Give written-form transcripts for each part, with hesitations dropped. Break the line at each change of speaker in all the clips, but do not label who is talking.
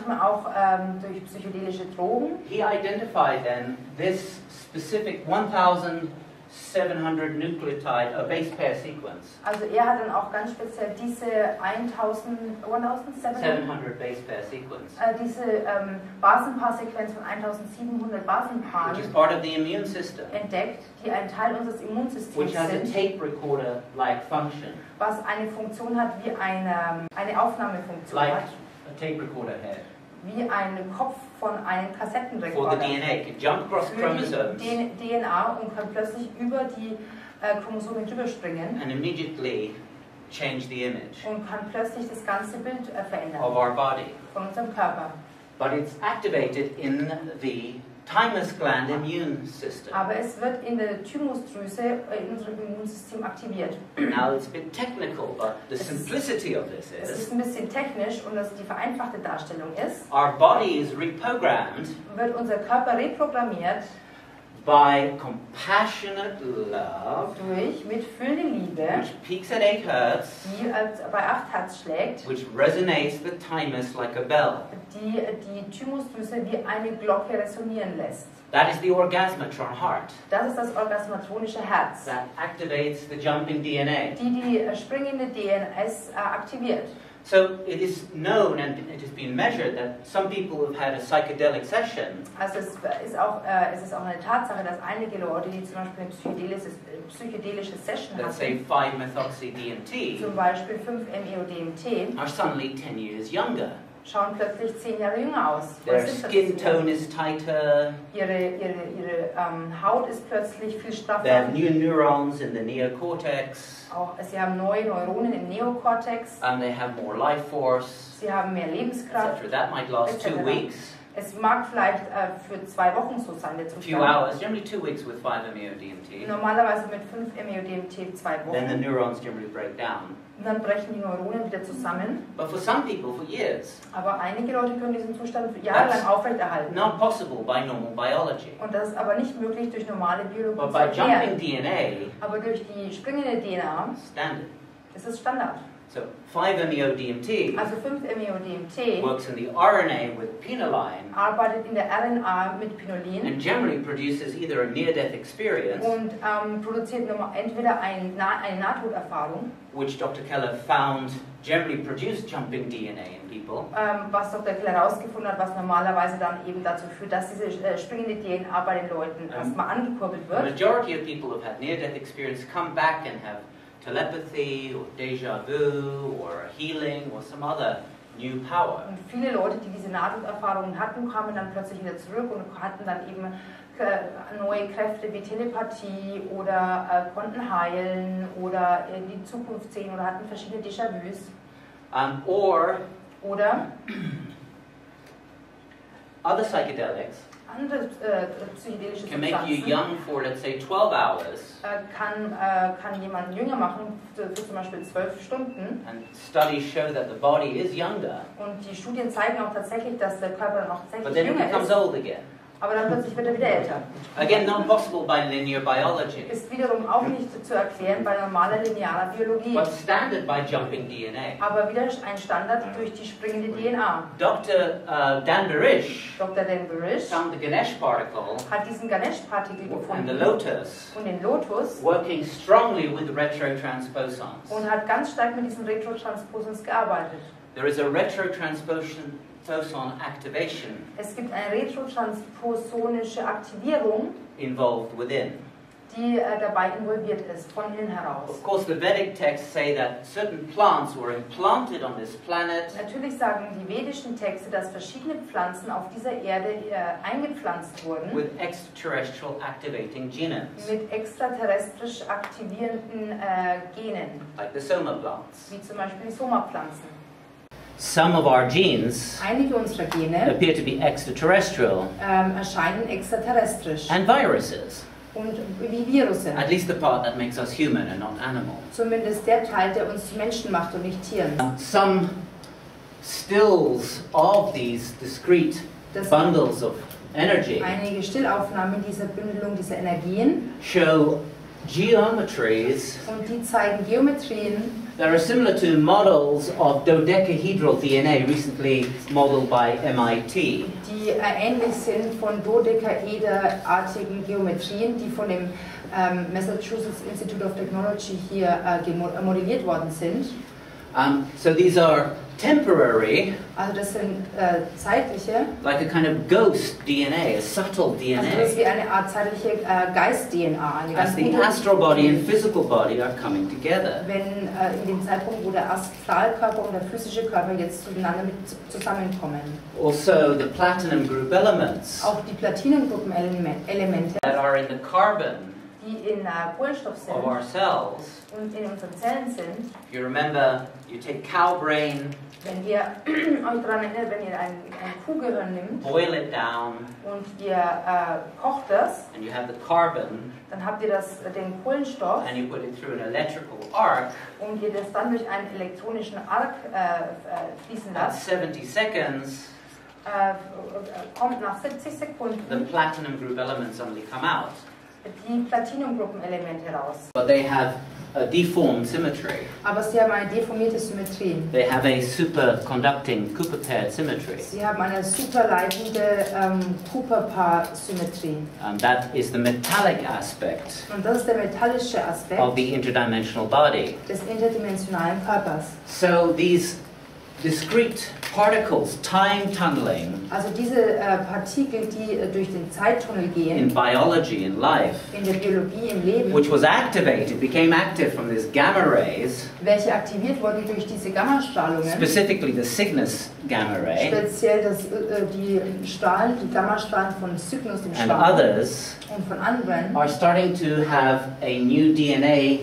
manchmal auch durch psychedelische Drogen.
He identified then this specific 1,700 nucleotide base pair sequence.
Also er hat dann auch ganz speziell diese
700 base pair sequence.
Diese Basenpaarsequenz von 1700 Basenpaaren
Which is part of the immune system.
Entdeckt, die ein Teil unseres Immunsystems
Which has a
sind,
tape recorder-like function.
was eine Funktion hat wie eine Aufnahmefunktion
Like
hat.
a tape recorder head.
Wie ein Kopf von einem
For
Kassettenrekorder.
the DNA, can jump across
Für
chromosomes
die DNA und kann plötzlich über die Chromosomen drüber springen
and immediately change the image
und kann plötzlich das ganze Bild verändern
of our body.
von unserem Körper.
But it's activated in the thymus gland immune system.
Aber es wird in der Thymusdrüse in unserem Immunsystem aktiviert.
Now it's a bit technical, but the simplicity of this
Es
is
ist ein bisschen technisch und das die vereinfachte Darstellung ist,
our body is reprogrammed
wird unser Körper reprogrammiert
by compassionate love,
durch mitfühlende Liebe,
which peaks at 8 Hertz,
die bei 8 Hertz schlägt,
which resonates the thymus like a bell.
die Thymusdrüse wie eine Glocke resonieren lässt.
That is the orgasmatron heart.
Das ist das orgasmatronische Herz,
That activates the jumping DNA.
die springende DNS aktiviert.
So it is known and it has been measured that some people who've had a psychedelic session
Also es ist auch eine Tatsache, dass einige Leute, die zum Beispiel eine psychedelische Session
let's say
hatten,
5-methoxy-DMT,
zum Beispiel 5-MeO-DMT,
are suddenly 10 years younger.
schauen plötzlich 10 Jahre jünger aus.
Their
Was sind das
skin
für-
tone is tighter,
Ihre Haut ist plötzlich viel
they
straffer.
have new neurons in the neocortex,
Auch, sie haben neue Neuronen im Neokortex.
and they have more life force,
Sie haben mehr Lebenskraft.
etc. That might last 2
etc.
weeks,
Es mag vielleicht für 2 Wochen so sein, der
a few
Zustand.
hours, generally 2 weeks with 5-MeO-DMT.
Normalerweise mit 5-MeO-DMT 2
Then the
Wochen.
neurons generally break down.
Und dann brechen die Neuronen wieder zusammen.
But for some people, for years,
Aber einige Leute können diesen Zustand jahrelang aufrechterhalten.
not possible by normal biology.
Und das ist aber nicht möglich durch normale Biologie
But
zu
by jumping
erklären.
DNA,
Aber durch die springende DNA
standard.
ist es Standard.
So 5-MeO-DMT
Also 5-MeO-DMT
works in the RNA with penoline
arbeitet in der RNA mit Pinolin
and generally produces either a near-death experience,
und produziert entweder eine Nahtoderfahrung,
which Dr. Keller found generally produced jumping DNA in people,
was Dr. Keller herausgefunden hat, was normalerweise dann eben dazu führt, dass diese springende DNA bei den Leuten erstmal angekurbelt
the
wird.
majority of people who've had near-death experience come back and have telepathy or déjà vu or healing or some other new power.
Und viele Leute, die diese Nahtoderfahrungen hatten, kamen dann plötzlich wieder zurück und hatten dann eben neue Kräfte wie Telepathie oder konnten heilen oder in die Zukunft sehen oder hatten verschiedene Déjà-vus. Oder
Other psychedelics
andere psychedelische
can make you
Substanzen
young for, let's say, 12 hours,
kann jemanden jünger machen für zum Beispiel 12 Stunden.
and studies show that the body is younger,
Und die Studien zeigen auch tatsächlich, dass der Körper noch
but
tatsächlich
then it
jünger
becomes
ist,
old again.
aber dann plötzlich wird er wieder älter.
Again, not possible by linear biology,
Ist wiederum auch nicht zu erklären bei normaler linearer Biologie,
but standard by jumping DNA.
aber wieder ein Standard durch die springende DNA.
Dr. Dan Barish
Dr. Dan Barish
found the Ganesh particle
hat diesen Ganesh-Partikel
and the
gefunden
lotus
und den Lotus
working strongly with retrotransposons.
und hat ganz stark mit diesen Retrotransposons gearbeitet.
There is a retrotransposon activation
Es gibt eine retrotransposonische Aktivierung,
involved within.
die dabei involviert ist, von innen heraus.
Of course, the Vedic texts say that certain plants were implanted on this planet
Natürlich sagen die vedischen Texte, dass verschiedene Pflanzen auf dieser Erde eingepflanzt wurden
with extraterrestrial activating genomes,
mit extraterrestrisch aktivierenden Genen,
like the soma plants.
wie zum Beispiel die Soma-Pflanzen.
Some of our genes
Einige unserer Gene
appear to be extraterrestrial,
erscheinen extraterrestrisch
and viruses,
und wie Virusse.
at least the part that makes us human and not animal.
Zumindest der Teil, der uns Menschen macht und nicht Tieren.
Some stills of these discrete bundles of energy
Einige Stillaufnahmen dieser Bündelung dieser Energien
show geometries
und die zeigen Geometrien,
There are similar to models of dodecahedral DNA recently modeled by MIT.
Die ähnlich sind von dodekaederartigen Geometrien, die von dem Massachusetts Institute of Technology hier modelliert worden sind.
So these are temporary,
Also das sind zeitliche,
like a kind of ghost DNA, a subtle DNA.
also das ist wie eine Art zeitliche Geist-DNA.
As the astral body and physical body are coming together.
Wenn in dem Zeitpunkt, wo der Astralkörper und der physische Körper jetzt zueinander zusammenkommen.
Also the platinum group elements
Auch die Platinumgruppenelemente,
that are in the carbon
die in Kohlenstoff sind
of our cells.
und in unseren Zellen sind.
If you remember, you take cow brain,
Wenn ihr euch daran erinnert, wenn ihr ein Kuhgehirn nimmt
boil it down,
und ihr kocht das,
and you have the carbon,
dann habt ihr den Kohlenstoff
and you put it through an electrical arc.
und ihr das dann durch einen elektronischen Arc fließen
At
lasst.
70 seconds,
Kommt nach 70 Sekunden
the platinum group elements suddenly come out.
die Platinumgruppenelemente raus.
But they have a deformed symmetry.
Aber sie haben eine deformierte Symmetrie.
They have a superconducting Cooper paired symmetry.
Sie haben eine superleitende Cooper-Paar-Symmetrie.
That is the metallic aspect
Und das ist der metallische Aspekt
of the interdimensional body.
des interdimensionalen Körpers.
So these discrete particles, time tunneling,
Also diese Partikel, die durch den Zeittunnel
in
gehen,
biology, in life,
in der Biologie, im Leben,
which was activated, became active from these gamma rays,
welche aktiviert wurden durch diese Gammastrahlungen,
specifically the Cygnus gamma ray,
speziell die Strahlen, die Gammastrahlen von Cygnus, dem
and
Stern,
others,
und von anderen,
are starting to have a new DNA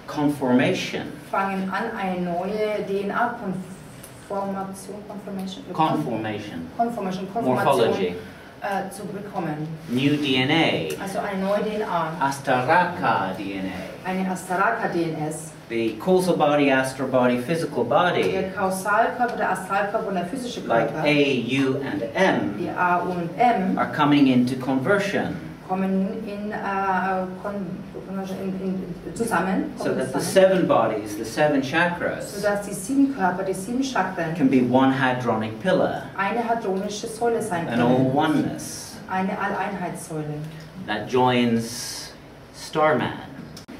conformation.
fangen an, eine neue Konformation
Morphology.
Zu bekommen.
New DNA.
Also eine neue DNA,
Astaraka DNA.
eine Astaraka-DNS.
The causal body, astral body, physical body,
Der Kausalkörper, der Astralkörper und der physische
like
Körper,
A, U, and M,
die A, U und M,
are coming into conversion.
kommen nun zusammen,
So that the 7 bodies, the 7 chakras,
sodass die 7 Körper, die 7 Chakren
can be one hadronic pillar,
eine hadronische Säule sein
an all
können,
oneness
eine Alleinheitssäule.
that joins Starman.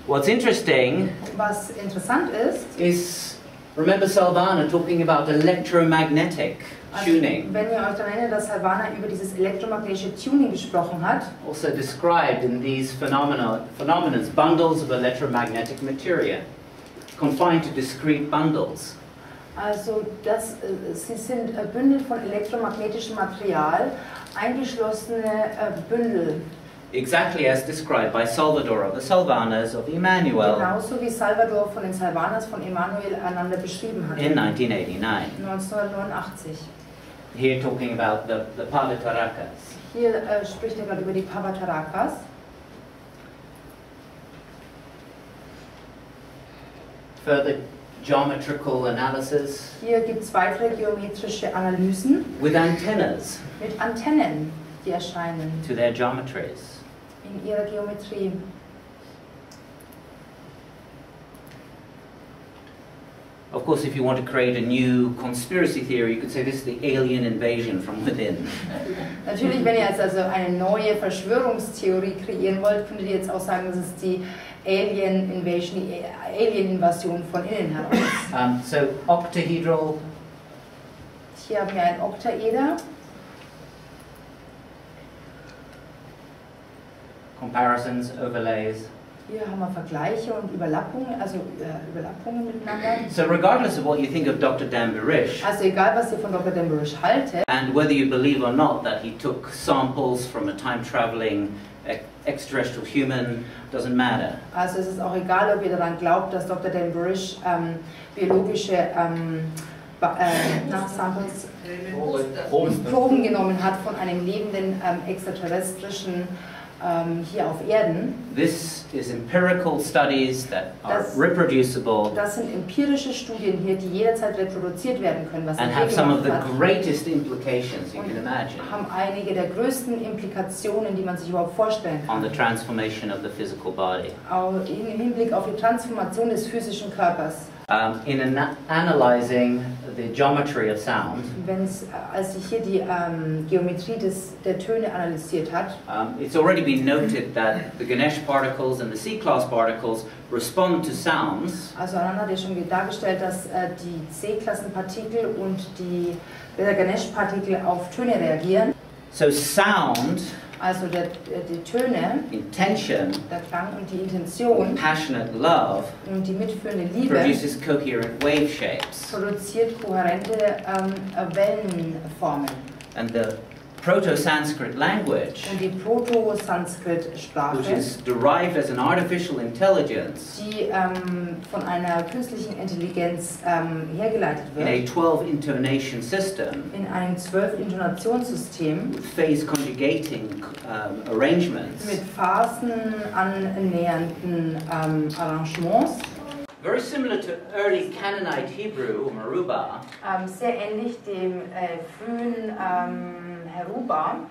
What's interesting
Was interessant
is, remember Salvana talking about electromagnetic tuning,
wenn ihr euch daran erinnert, dass Salvana über dieses elektromagnetische Tuning gesprochen hat,
also described in these phenomena, bundles of electromagnetic materia, confined to discrete bundles.
also sie sind Bündel von elektromagnetischem Material, eingeschlossene Bündel.
Exactly as described by Salvador of the Salvanas of Emmanuel
Genauso wie Salvador von den Salvanas von Emmanuel einander beschrieben hat.
in 1989.
1989.
Here talking about the Pavatarakas.
Hier spricht er gerade über die Pavatarakas.
Further geometrical analysis
Hier gibt es weitere geometrische Analysen
with antennas
mit Antennen, die erscheinen
to their geometries.
in ihrer Geometrie.
Of course, if you want to create a new conspiracy theory, you could say this is the alien invasion from within.
Natürlich, wenn ihr jetzt also eine neue Verschwörungstheorie kreieren wollt, könntet ihr jetzt auch sagen, das ist die Alien-Invasion von innen heraus.
So octahedral,
Hier haben wir ein Oktaeder,
comparisons, overlays.
hier haben wir Vergleiche und Überlappungen, also Überlappungen miteinander.
So regardless of what you think of Dr. Dan Barish,
Also egal, was ihr von Dr. Dan Barish haltet,
and whether you believe or not that he took samples from a time-traveling extraterrestrial human, doesn't matter.
also es ist auch egal, ob ihr daran glaubt, dass Dr. Dan Barish biologische Samples, Proben genommen hat von einem lebenden extraterrestrischen hier auf Erden.
This is empirical studies that are
Das-
reproducible
Das sind empirische Studien hier, die jederzeit reproduziert werden können, was
and
er
have
hier
some of the
gemacht hat.
greatest implications you can
Und
imagine
haben einige der größten Implikationen, die man sich überhaupt vorstellen
on
kann.
the transformation of the physical body.
Auch im Hinblick auf die Transformation des physischen Körpers.
in analyzing the geometry of sound.
Als sich hier die Geometrie der Töne analysiert hat,
it's already been noted that the Ganesh particles and the C-class particles respond to sounds.
Also Ananda hat ja schon dargestellt, dass die C-Klassenpartikel und die Ganesh-Partikel auf Töne reagieren.
So sound,
also die Töne,
intention,
der Klang und die Intention,
passionate love,
und die mitführende Liebe,
produces coherent wave shapes.
Produziert kohärente Wellenformen.
And the Proto-Sanskrit language,
und die Proto-Sanskrit-Sprache,
which is derived as an artificial intelligence,
die von einer künstlichen Intelligenz hergeleitet wird,
in a 12-intonation system,
in einem 12-Intonationssystem,
with phase conjugating arrangements,
mit Phasen annähernden Arrangements.
Very similar to early Canaanite Hebrew, Meruba.
Sehr ähnlich dem frühen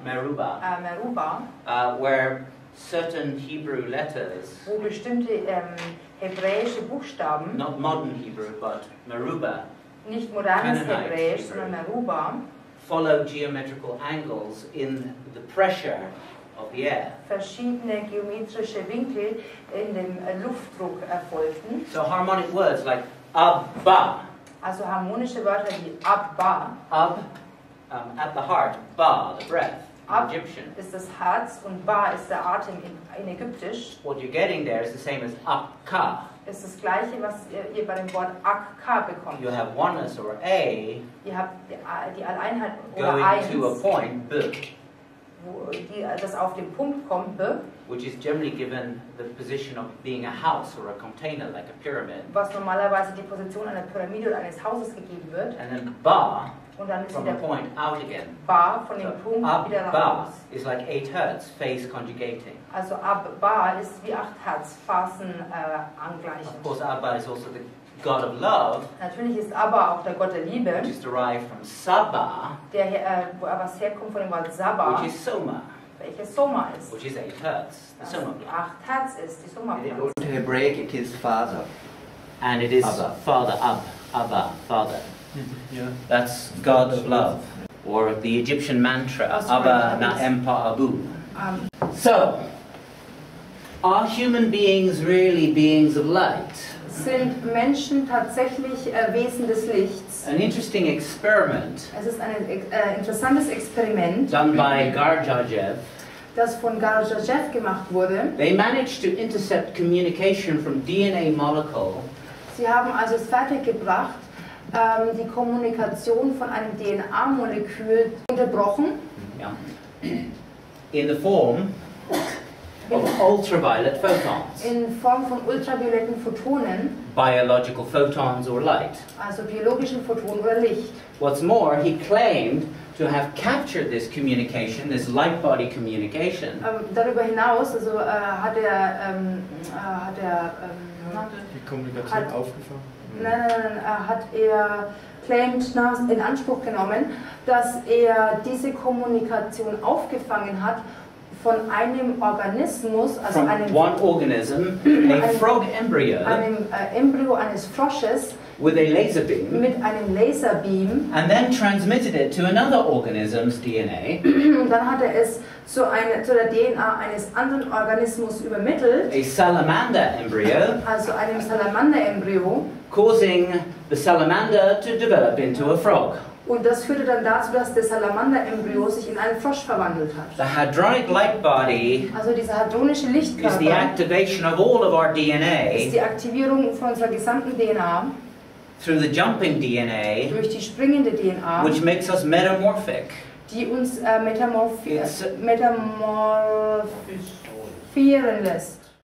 Meruba,
where certain Hebrew letters,
wo bestimmte hebräische Buchstaben,
not modern Hebrew, but Meruba,
nicht modernes Hebräisch, sondern Meruba,
follow geometrical angles in the pressure of the air.
Verschiedene geometrische Winkel in dem Luftdruck erfolgten.
So harmonic words like abba.
Also harmonische Wörter wie abba.
Ab, at the heart, ba, the breath,
Ab
Egyptian.
Ist das Herz und ba ist der Atem in Ägyptisch.
What you're getting there is the same as akka.
Ist das gleiche, was ihr bei dem Wort akka bekommt.
You have oneness or a.
Ihr habt die Alleinheit oder
going
eins,
to a point, b,
wo das auf den Punkt kommt, b,
which is generally given the position of being a house or a container, like a pyramid.
Was normalerweise die Position einer Pyramide oder eines Hauses gegeben wird.
And then ba,
und dann ist
from
wieder
a point out again.
Ba von dem
So
Punkt wieder
abba
raus.
is like 8 hertz, phase conjugating.
Also abba ist wie 8 Hertz Phasen angleichen.
Of course, Abba is also the god of love.
Natürlich ist Abba auch der Gott der Liebe,
Which is derived from Saba,
wo was herkommt von dem Wort Saba,
which is Soma,
welches Soma ist.
which is 8 hertz, the Soma
Die
plant.
8 Hertz ist, die Soma
In
Pflanze.
Old Hebraic it is father.
And it is
Abba.
father, Abba, father.
Yeah.
That's god of love. Or the Egyptian mantra,
That's
Abba
right.
na empa abu. So, are human beings really beings of light?
Sind Menschen tatsächlich Wesen des Lichts?
An interesting experiment
Es ist ein interessantes Experiment,
done by Garjajev.
das von Garjajev gemacht wurde.
They managed to intercept communication from DNA molecule
Sie haben also es fertiggebracht, die Kommunikation von einem DNA-Molekül unterbrochen,
in the form of ultraviolet photons,
in Form von ultravioletten Photonen,
biological photons or light.
also biologischen Photonen oder Licht.
What's more, he claimed to have captured this communication, this light-body communication,
Darüber hinaus also, hat er
Die Kommunikation aufgefangen.
hat er claimed in Anspruch genommen, dass er diese Kommunikation aufgefangen hat von einem Organismus, also
from
einem
one organism, a frog embryo,
Embryo eines Frosches
with a laser beam,
mit einem Laserbeam,
and then transmitted it to another organism's DNA,
und dann hat er es zu der DNA eines anderen Organismus übermittelt,
a salamander embryo,
also einem Salamander-Embryo,
causing the salamander to develop into a frog.
und das führte dann dazu, dass der Salamander-Embryo sich in einen Frosch verwandelt hat.
The hadronic light body
Also dieser hadronische
is the
Lichtkörper
activation of all of our
ist
DNA
die Aktivierung von unserer gesamten DNA
through the jumping DNA,
durch die springende DNA,
which makes us metamorphic.
die uns metamorphieren lässt.